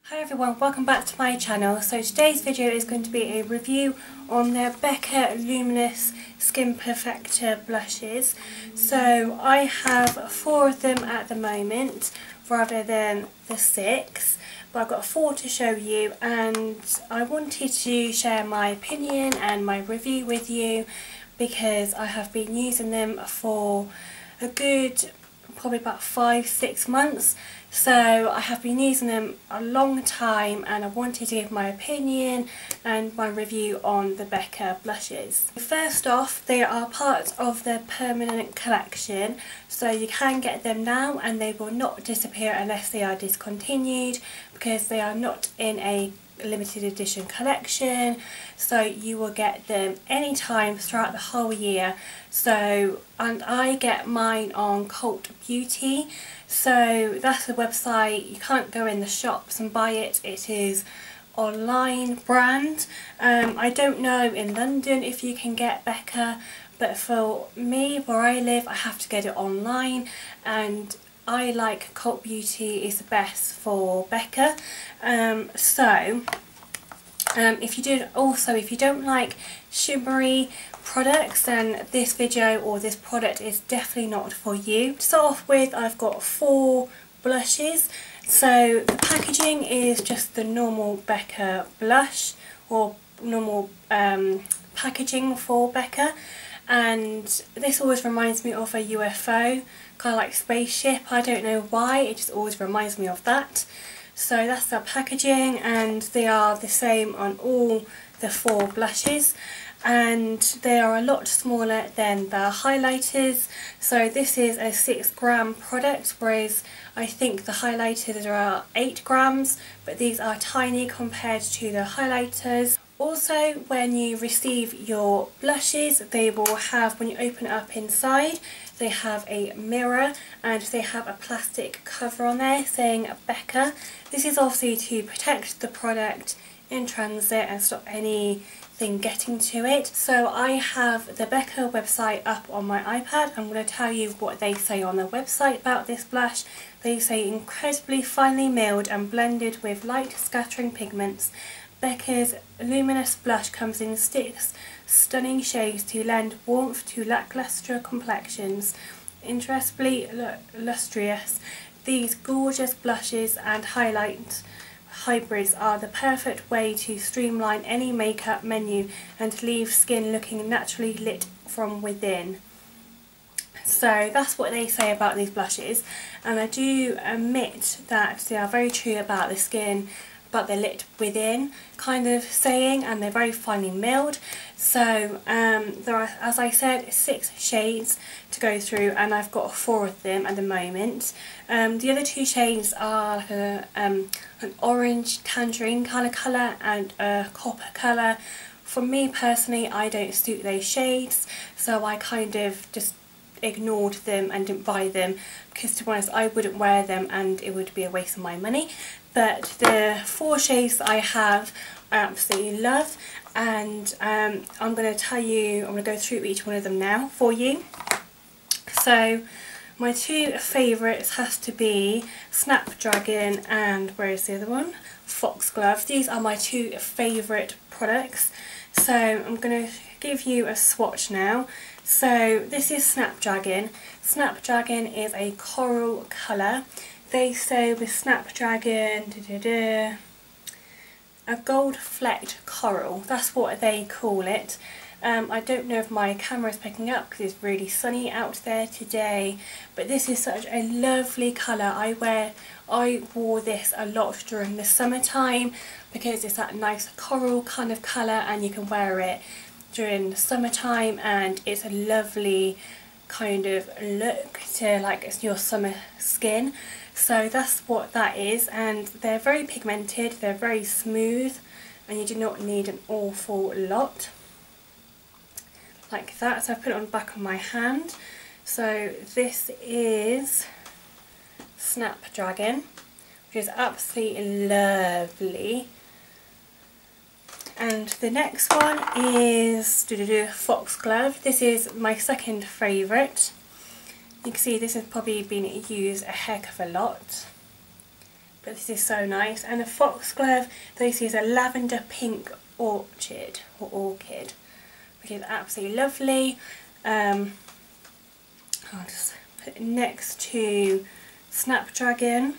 Hi everyone, welcome back to my channel. So today's video is going to be a review on the Becca Luminous Skin Perfector blushes. So I have 4 of them at the moment rather than the 6, but I've got 4 to show you, and I wanted to share my opinion and my review with you because I have been using them for a good probably about 5-6 months. So I have been using them a long time and I wanted to give my opinion and my review on the Becca blushes. First off, they are part of the permanent collection, so you can get them now and they will not disappear unless they are discontinued, because they are not in a limited edition collection, so you will get them anytime throughout the whole year. So, and I get mine on Cult Beauty, so that's the website. You can't go in the shops and buy it, it is online brand. I don't know in London if you can get Becca, but for me where I live I have to get it online, and I like Cult Beauty is the best for Becca. If you don't like shimmery products, then this video or this product is definitely not for you. To start off with, I've got 4 blushes. So the packaging is just the normal Becca blush, or normal packaging for Becca, and this always reminds me of a UFO, kind of like spaceship. I don't know why, it just always reminds me of that. So that's the packaging, and they are the same on all the 4 blushes, and they are a lot smaller than the highlighters. So this is a 6-gram product, whereas I think the highlighters are 8 grams, but these are tiny compared to the highlighters. Also, when you receive your blushes, they will have, when you open it up inside, they have a mirror and they have a plastic cover on there saying Becca. This is obviously to protect the product in transit and stop anything getting to it. So I have the Becca website up on my iPad. I'm going to tell you what they say on the website about this blush. They say incredibly finely milled and blended with light scattering pigments, Becca's Luminous blush comes in 6 stunning shades to lend warmth to lacklustre complexions. Interestingly lustrous, these gorgeous blushes and highlight hybrids are the perfect way to streamline any makeup menu and leave skin looking naturally lit from within. So that's what they say about these blushes, and I do admit that they are very true about the skin, but they're lit within kind of saying, and they're very finely milled. So there are, as I said, 6 shades to go through, and I've got 4 of them at the moment. The other 2 shades are like an orange tangerine kind of colour and a copper colour. For me personally, I don't suit those shades, so I kind of just ignored them and didn't buy them, because to be honest I wouldn't wear them and it would be a waste of my money. But the 4 shades that I have I absolutely love, and I'm going to go through each one of them now for you. So my 2 favourites has to be Snapdragon and where is the other one? Foxglove. These are my 2 favourite products. So I'm going to give you a swatch now. So this is Snapdragon. Snapdragon is a coral colour. They say with Snapdragon, a gold flecked coral, that's what they call it. I don't know if my camera is picking up because it's really sunny out there today, but this is such a lovely colour. I wore this a lot during the summertime because it's that nice coral kind of colour, and you can wear it during the summertime and it's a lovely kind of look to like your summer skin. So that's what that is, and they're very pigmented, they're very smooth, and you do not need an awful lot like that. So I've put it on the back of my hand. So this is Snapdragon, which is absolutely lovely. And the next one is Foxglove. This is my 2nd favourite. You can see this has probably been used a heck of a lot. but this is so nice. And the Foxglove, this is a lavender pink orchid, which is absolutely lovely. I'll just put it next to Snapdragon.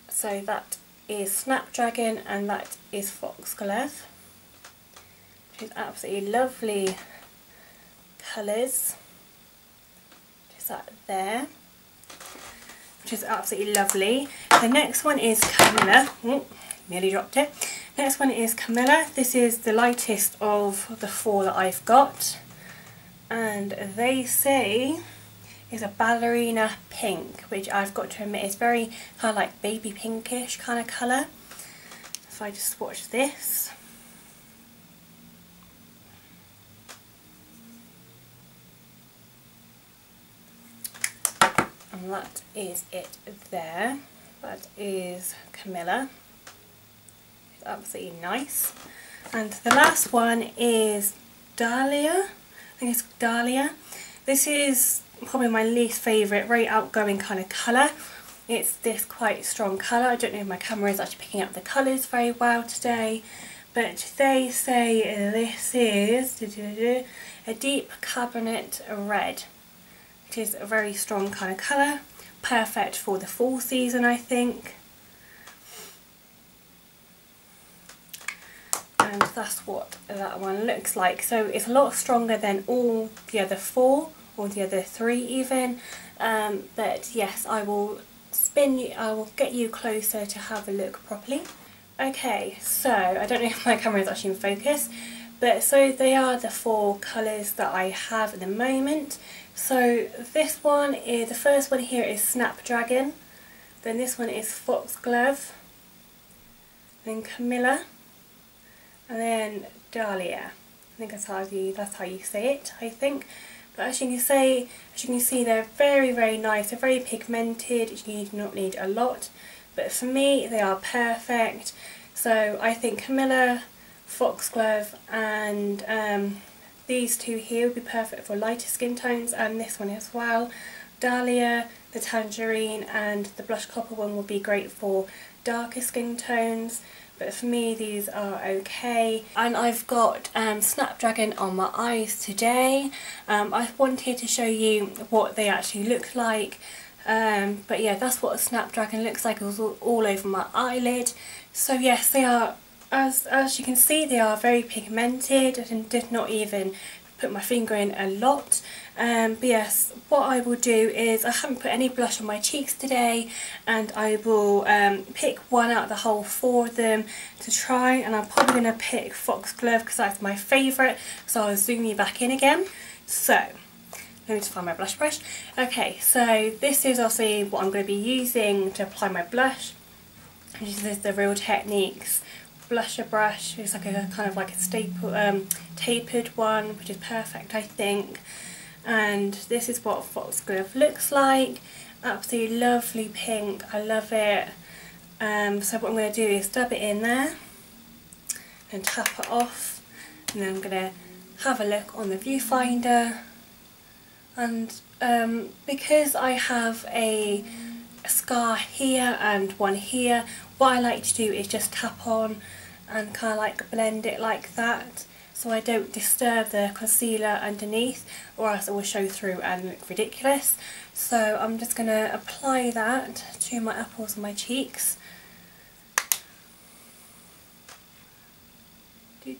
So that is Snapdragon and that is Foxglove, which is absolutely lovely colours. Just that there, which is absolutely lovely. The next one is Camilla. Nearly dropped it. Next one is Camilla. This is the lightest of the 4 that I've got, and they say is a ballerina pink, which I've got to admit is very kind of like baby pinkish kind of colour. If I just swatch this. And that is it there. That is Camilla. It's absolutely nice. And the last one is Dalia. I think it's Dalia. This is probably my least favourite, very outgoing kind of colour. It's this quite strong colour. I don't know if my camera is actually picking up the colours very well today, but they say this is a deep cabernet red, which is a very strong kind of colour, perfect for the fall season, I think. And that's what that one looks like. So it's a lot stronger than all the other 4, or the other 3 even, but yes, I will get you closer to have a look properly. Okay, so I don't know if my camera is actually in focus, but so they are the 4 colours that I have at the moment. So this one is, the first one here is Snapdragon, then this one is Foxglove, then Camilla, and then Dalia. I think that's how you say it, I think. But as you can see, they're very, very nice. They're very pigmented. You do not need a lot, but for me, they are perfect. So I think Camilla, Foxglove, and these 2 here would be perfect for lighter skin tones, and this one as well. Dalia, the tangerine, and the blush copper one would be great for darker skin tones. But for me, these are okay. And I've got Snapdragon on my eyes today. I wanted to show you what they actually look like. But yeah, that's what a Snapdragon looks like. It was all over my eyelid. So yes, they are, as you can see, they are very pigmented. I did not even put my finger in a lot. But yes, what I will do is, I haven't put any blush on my cheeks today, and I will pick one out of the whole 4 of them to try, and I'm probably going to pick Foxglove because that's my favourite, so I'll zoom you back in again. So, let me just find my blush brush. Okay, so this is obviously what I'm going to be using to apply my blush. This is the Real Techniques blusher brush. It's like a kind of like a staple, tapered one, which is perfect, I think. And this is what Foxglove looks like. Absolutely lovely pink. I love it. So what I'm going to do is dab it in there and tap it off, and then I'm going to have a look on the viewfinder. And because I have a scar here and one here, what I like to do is just tap on and kind of like blend it like that, so I don't disturb the concealer underneath, or else it will show through and look ridiculous. So I'm just going to apply that to my apples and my cheeks. This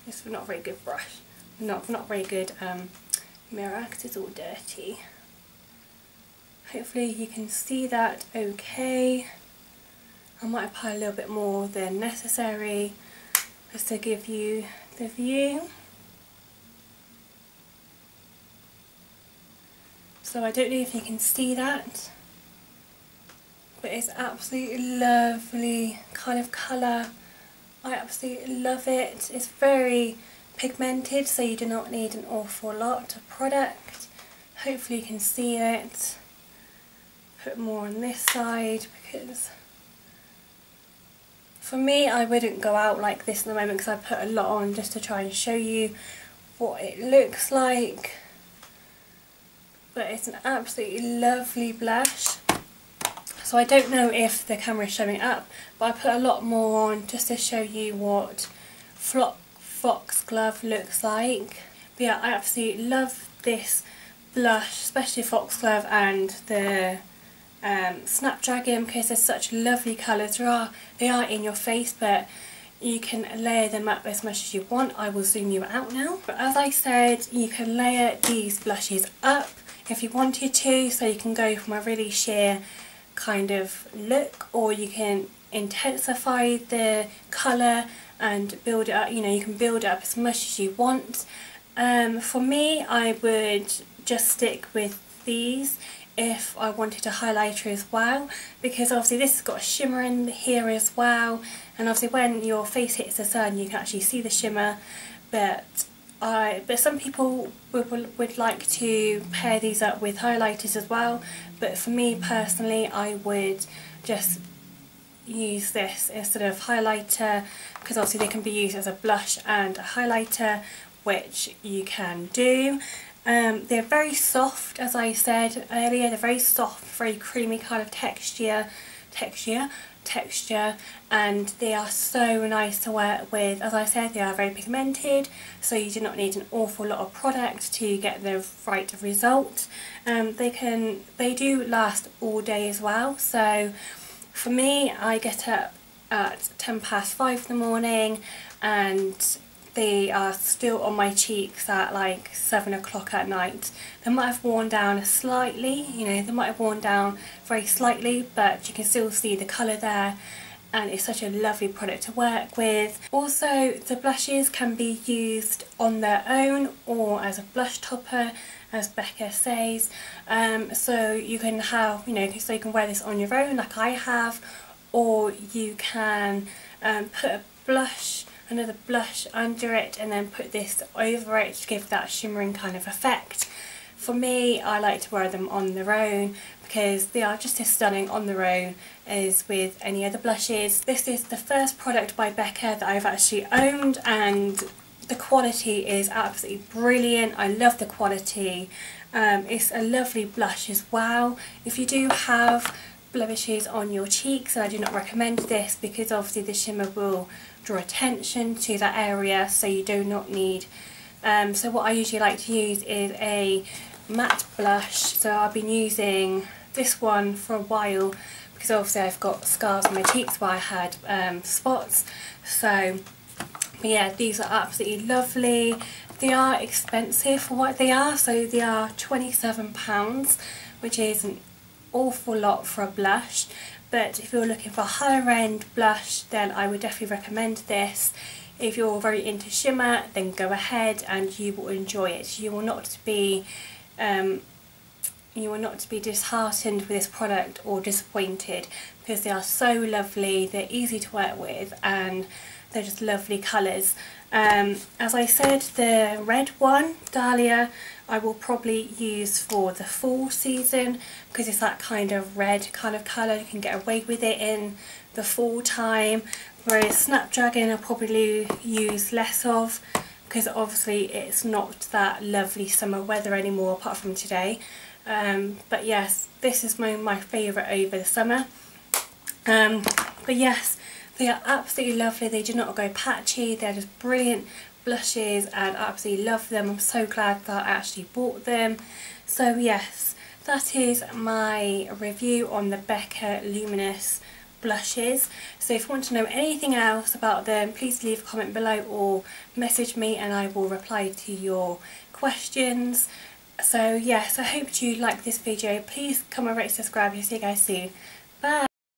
is not a very good brush, not very good mirror, because it's all dirty. Hopefully you can see that okay. I might apply a little bit more than necessary, just to give you the view. So I don't know if you can see that, but it's absolutely lovely kind of colour. I absolutely love it. It's very pigmented, so you do not need an awful lot of product. Hopefully you can see it. Put more on this side, because for me, I wouldn't go out like this at the moment, because I put a lot on just to try and show you what it looks like. But it's an absolutely lovely blush. So I don't know if the camera is showing up, but I put a lot more on just to show you what Foxglove looks like. But yeah, I absolutely love this blush, especially Foxglove and the Snapdragon, because they're such lovely colours. They are in your face, but you can layer them up as much as you want. I will zoom you out now. But as I said, you can layer these blushes up if you wanted to, so you can go from a really sheer kind of look, or you can intensify the colour and build it up. You know, you can build it up as much as you want. For me, I would just stick with these if I wanted a highlighter as well, because obviously this has got a shimmer in here as well, and obviously when your face hits the sun you can actually see the shimmer, but some people would like to pair these up with highlighters as well, but for me personally I would just use this instead of highlighter, because obviously they can be used as a blush and a highlighter, which you can do. They're very soft, as I said earlier. They're very soft, very creamy kind of texture, and they are so nice to work with. As I said, they are very pigmented, so you do not need an awful lot of product to get the right result. They do last all day as well. So for me, I get up at 5:10 in the morning, and they are still on my cheeks at like 7 o'clock at night. They might have worn down slightly, you know, they might have worn down very slightly, but you can still see the colour there, and it's such a lovely product to work with. Also, the blushes can be used on their own or as a blush topper, as Becca says. So you can have, you know, so you can wear this on your own like I have, or you can put another blush under it and then put this over it to give that shimmering kind of effect. For me, I like to wear them on their own because they are just as stunning on their own as with any other blushes. This is the first product by Becca that I've actually owned, and the quality is absolutely brilliant. I love the quality. It's a lovely blush as well. If you do have blemishes on your cheeks, I do not recommend this because obviously the shimmer will draw attention to that area, so you do not need. So what I usually like to use is a matte blush. So I've been using this one for a while because obviously I've got scars on my cheeks where I had spots. So but yeah, these are absolutely lovely. They are expensive for what they are, so they are £27, which is an awful lot for a blush. But if you're looking for a higher end blush, then I would definitely recommend this. If you're very into shimmer, then go ahead and you will enjoy it. You will not be disheartened with this product or disappointed, because they are so lovely, they're easy to work with, and they're just lovely colours. As I said, the red one, Dalia, I will probably use for the fall season because it's that kind of red kind of colour. You can get away with it in the fall time, whereas Snapdragon I'll probably use less of because obviously it's not that lovely summer weather anymore apart from today. But yes, this is my favourite over the summer. But yes, they are absolutely lovely. They do not go patchy. They're just brilliant blushes and I absolutely love them. I'm so glad that I actually bought them. So yes, that is my review on the Becca Luminous blushes. So if you want to know anything else about them, please leave a comment below or message me and I will reply to your questions. So yes, I hope you like this video. Please comment, rate, subscribe. I'll see you guys soon.